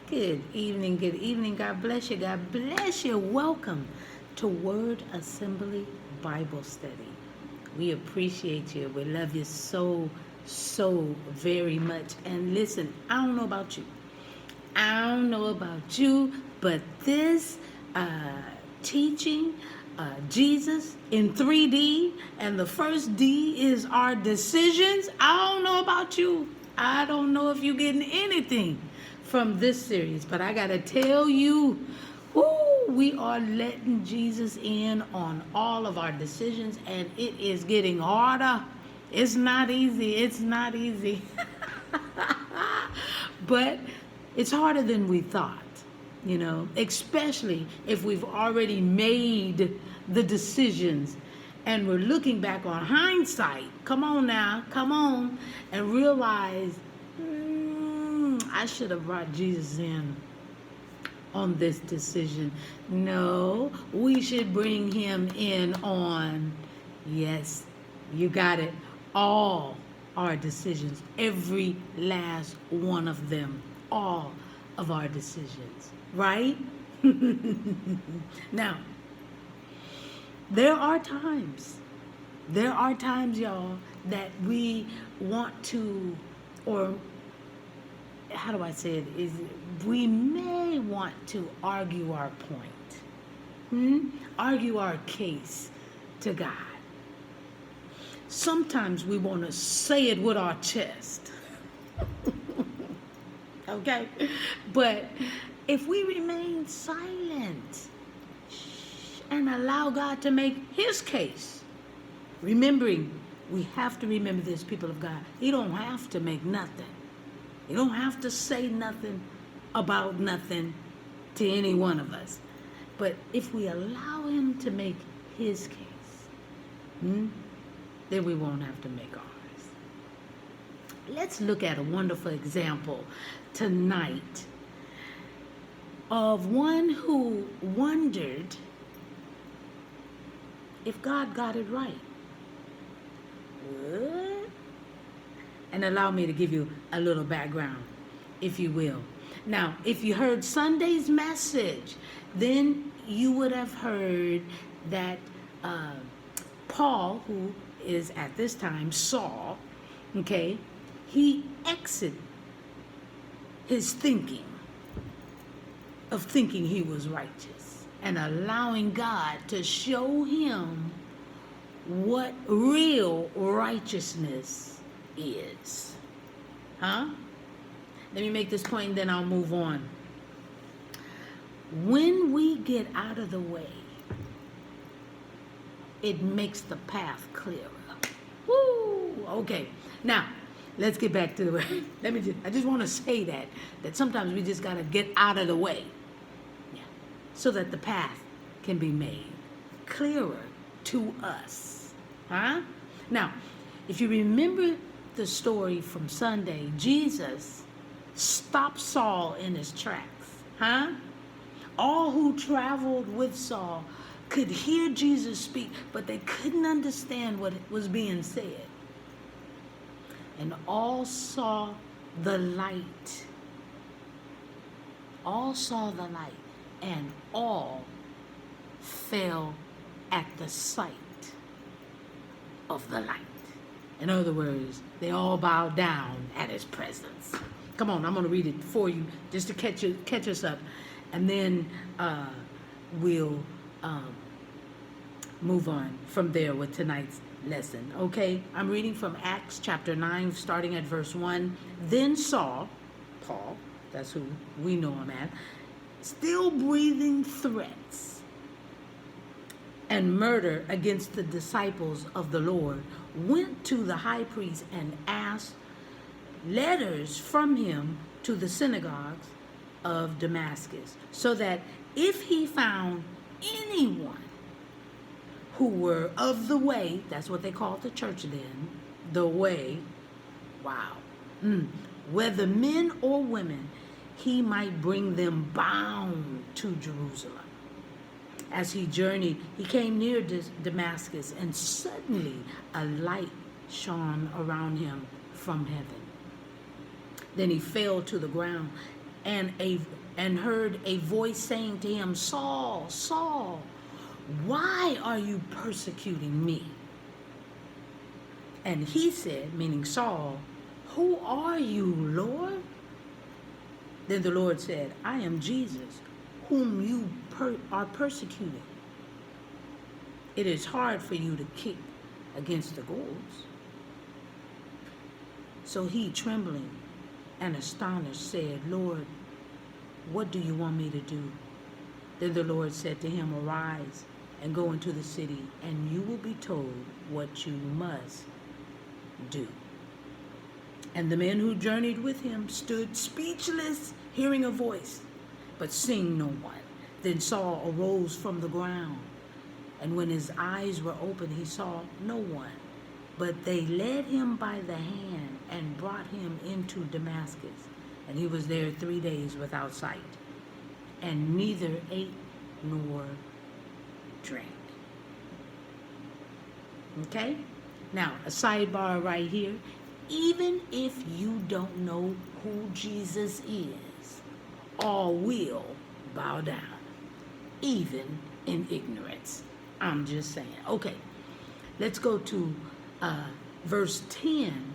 Good evening, good evening. God bless you. God bless you. Welcome to Word Assembly Bible Study. We appreciate you. We love you so very much. And listen, I don't know about you. But this teaching, Jesus in 3D, and the first D is our decisions. I don't know about you. I don't know if you're getting anything from this series, but I gotta tell you, we are letting Jesus in on all of our decisions, and it is getting harder. It's not easy. But it's harder than we thought, especially if we've already made the decisions and we're looking back on hindsight. Come on, and realize, I should have brought Jesus in on this decision. No, we should bring him in on, yes, you got it, all our decisions, every last one of them, all of our decisions, right? Now, there are times, y'all, that we want to, or how do I say it, is we may want to argue our point, argue our case to God. Sometimes we want to say it with our chest. Okay? But if we remain silent and allow God to make his case, remembering, we have to remember this, people of God, he don't have to make nothing. You don't have to say nothing about nothing to any one of us. But if we allow him to make his case, then we won't have to make ours. Let's look at a wonderful example tonight of one who wondered if God got it right. What? And allow me to give you a little background, if you will. Now, if you heard Sunday's message, then you would have heard that Paul, who is at this time Saul, okay, he exited his thinking of thinking he was righteous and allowing God to show him what real righteousness is. Let me make this point and then I'll move on. When we get out of the way, it makes the path clearer. Woo! Okay. Now, let's get back to the way. I just want to say that sometimes we just got to get out of the way. Yeah. So that the path can be made clearer to us. Now, if you remember the story from Sunday, Jesus stopped Saul in his tracks. All who traveled with Saul could hear Jesus speak, but they couldn't understand what was being said. And all saw the light. And all fell at the sight of the light. In other words, they all bowed down at his presence. Come on, I'm going to read it for you just to catch us up. And then we'll move on from there with tonight's lesson. Okay, I'm reading from Acts chapter 9, starting at verse 1. Then Saul, Paul, that's who we know him as, still breathing threats and murder against the disciples of the Lord, went to the high priest and asked letters from him to the synagogues of Damascus, so that if he found anyone who were of the way, that's what they called the church then, the way, whether men or women, he might bring them bound to Jerusalem. As he journeyed, he came near Damascus, and suddenly a light shone around him from heaven. Then he fell to the ground and heard a voice saying to him, Saul, Saul, why are you persecuting me? And he said, meaning Saul, who are you, Lord? Then the Lord said, I am Jesus, whom you are persecuting. It is hard for you to kick against the goads. So he, trembling and astonished, said, Lord, what do you want me to do? Then the Lord said to him, arise and go into the city, and you will be told what you must do. And the men who journeyed with him stood speechless, hearing a voice, but seeing no one. Then Saul arose from the ground, and when his eyes were opened, he saw no one. But they led him by the hand and brought him into Damascus. And he was there 3 days without sight, and neither ate nor drank. Okay? Now, a sidebar right here. Even if you don't know who Jesus is, all will bow down, even in ignorance. I'm just saying. Okay, let's go to verse 10.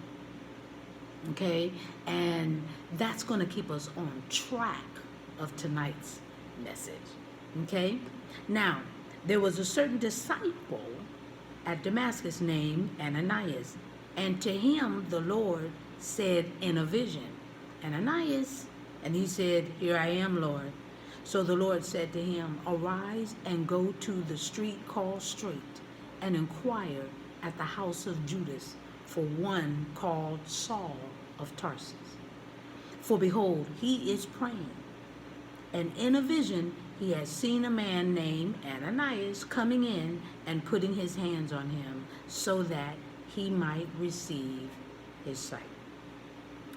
Okay, and that's going to keep us on track of tonight's message. Okay, now there was a certain disciple at Damascus named Ananias, and to him the Lord said in a vision, Ananias, and he said, here I am, Lord. So the Lord said to him, arise and go to the street called Straight, and inquire at the house of Judas for one called Saul of Tarsus. For behold, he is praying, and in a vision he has seen a man named Ananias coming in and putting his hands on him so that he might receive his sight.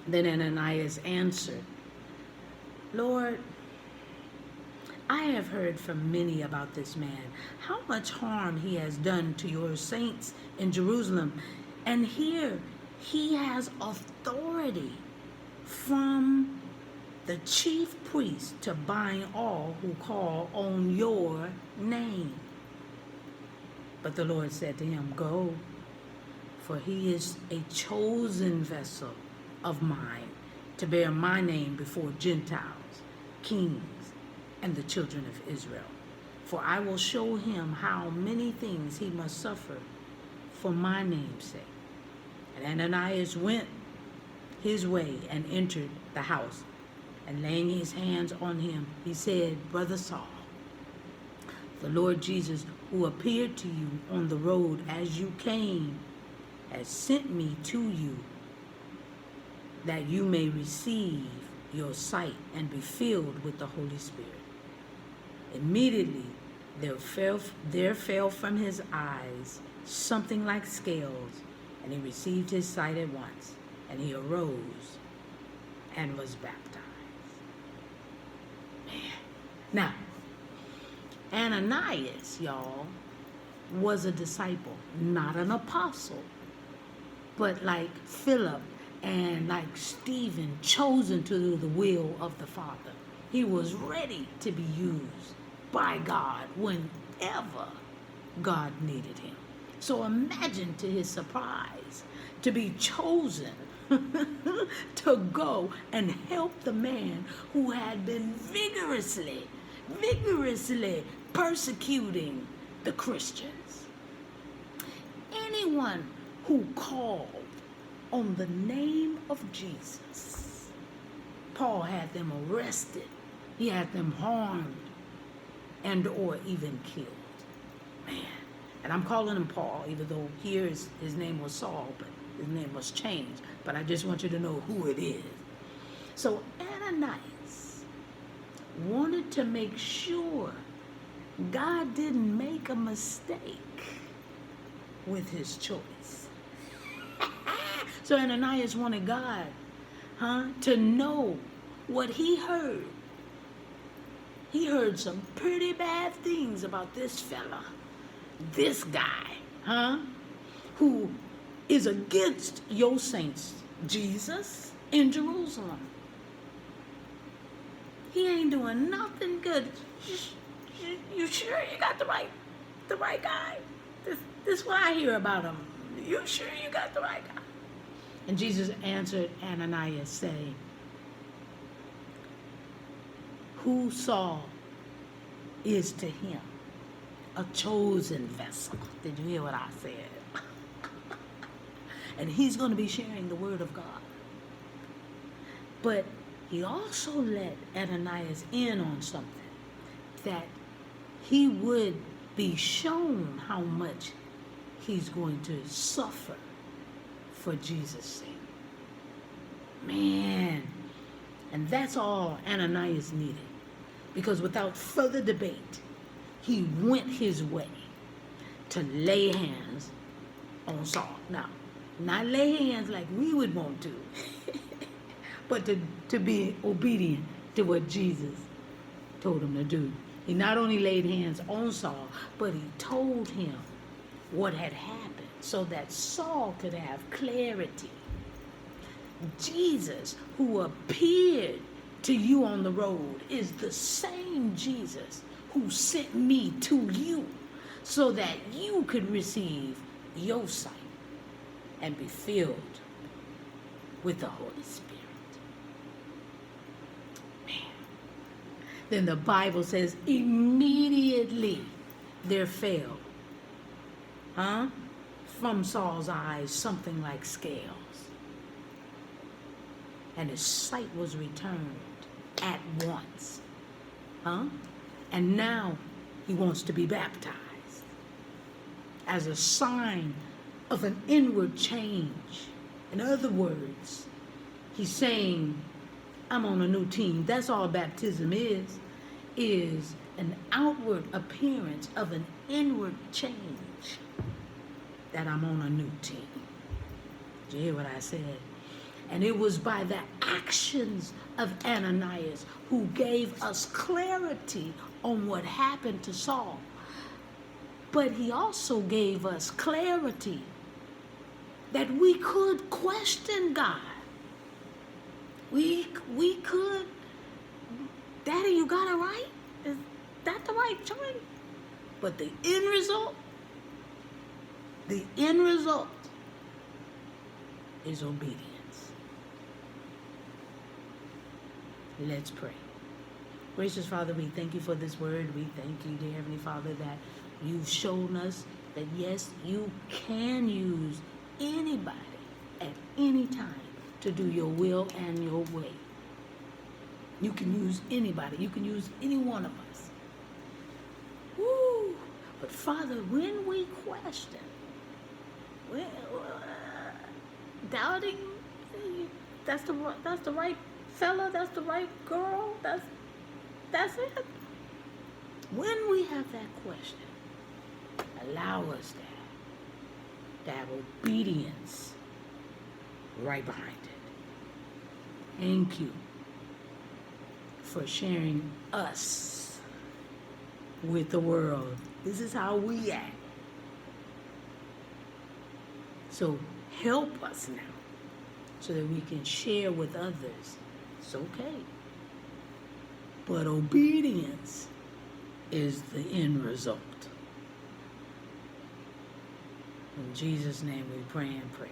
Then Ananias answered, Lord, I have heard from many about this man, how much harm he has done to your saints in Jerusalem. And here he has authority from the chief priest to bind all who call on your name. But the Lord said to him, go, for he is a chosen vessel of mine to bear my name before Gentiles, kings, and the children of Israel. For I will show him how many things he must suffer for my name's sake. And Ananias went his way and entered the house, and laying his hands on him, he said, Brother Saul, the Lord Jesus, who appeared to you on the road as you came, has sent me to you, that you may receive your sight and be filled with the Holy Spirit. Immediately there fell from his eyes something like scales, and he received his sight at once, and he arose and was baptized. Man. Now, Ananias, y'all, was a disciple, not an apostle, but like Philip and like Stephen, chosen to do the will of the Father. He was ready to be used by God whenever God needed him. So imagine to his surprise to be chosen to go and help the man who had been vigorously persecuting the Christians. Anyone who called on the name of Jesus, Paul had them arrested, he had them harmed, and or even killed. Man, and I'm calling him Paul, even though here his name was Saul, but his name was changed. But I just want you to know who it is. So Ananias wanted to make sure God didn't make a mistake with his choice. So Ananias wanted God, to know what he heard. He heard some pretty bad things about this fella, this guy, who is against your saints, Jesus, in Jerusalem. He ain't doing nothing good. You sure you got the right guy? This is what I hear about him. You sure you got the right guy? And Jesus answered Ananias, saying, who Saul is to him a chosen vessel. Did you hear what I said? And he's going to be sharing the word of God. But he also let Ananias in on something, that he would be shown how much he's going to suffer for Jesus' sake. Man, and that's all Ananias needed. Because without further debate, he went his way to lay hands on Saul. Now, not lay hands like we would want to, but to be obedient to what Jesus told him to do. He not only laid hands on Saul, but he told him what had happened so that Saul could have clarity. Jesus, who appeared to you on the road, is the same Jesus who sent me to you so that you could receive your sight and be filled with the Holy Spirit. Man. Then the Bible says immediately there fell, from Saul's eyes something like scales, and his sight was returned at once. And now he wants to be baptized as a sign of an inward change. In other words, he's saying, I'm on a new team. That's all baptism is an outward appearance of an inward change, that I'm on a new team. Did you hear what I said? And it was by the actions of Ananias who gave us clarity on what happened to Saul. But he also gave us clarity that we could question God. We could, Daddy, you got it right? Is that the right choice? But the end result is obedience. Let's pray. Gracious Father, we thank you for this word. We thank you, dear Heavenly Father, that you've shown us that yes, you can use anybody at any time to do your will and your way. You can use anybody. You can use any one of us. Woo! But Father, when we question, doubting, that's the right fella, that's the right girl, that's it. When we have that question, allow us to have obedience right behind it. Thank you for sharing us with the world. This is how we act. So help us now so that we can share with others. It's okay. But obedience is the end result. In Jesus' name we pray and praise.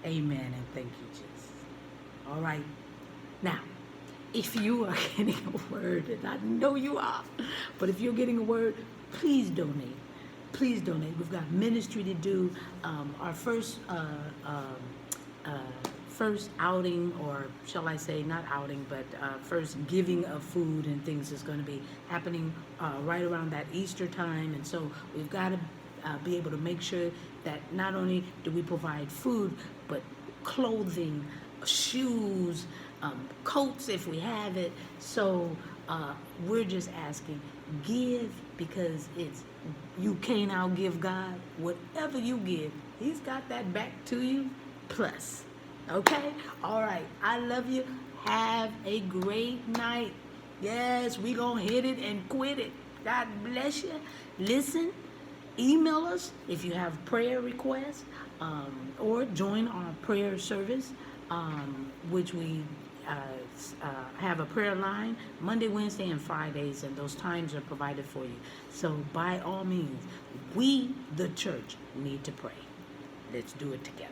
Amen and thank you, Jesus. All right. Now, if you are getting a word, and I know you are, but if you're getting a word, please donate. Please donate. We've got ministry to do. Our first outing, or shall I say not outing, but first giving of food and things is going to be happening right around that Easter time. And so we've got to be able to make sure that not only do we provide food, but clothing, shoes, coats if we have it. So we're just asking, give, because you can't outgive God. Whatever you give, He's got that back to you plus. Okay? All right. I love you. Have a great night. Yes, we gonna hit it and quit it. God bless you. Listen, email us if you have prayer requests, or join our prayer service, which we have a prayer line Monday, Wednesday, and Fridays, and those times are provided for you. So by all means, we, the church, need to pray. Let's do it together.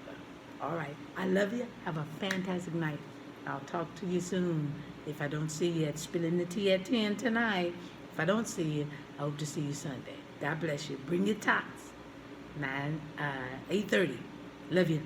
All right. I love you. Have a fantastic night. I'll talk to you soon. If I don't see you at Spilling the Tea at 10 tonight, if I don't see you, I hope to see you Sunday. God bless you. Bring your tots. 8:30. Love you.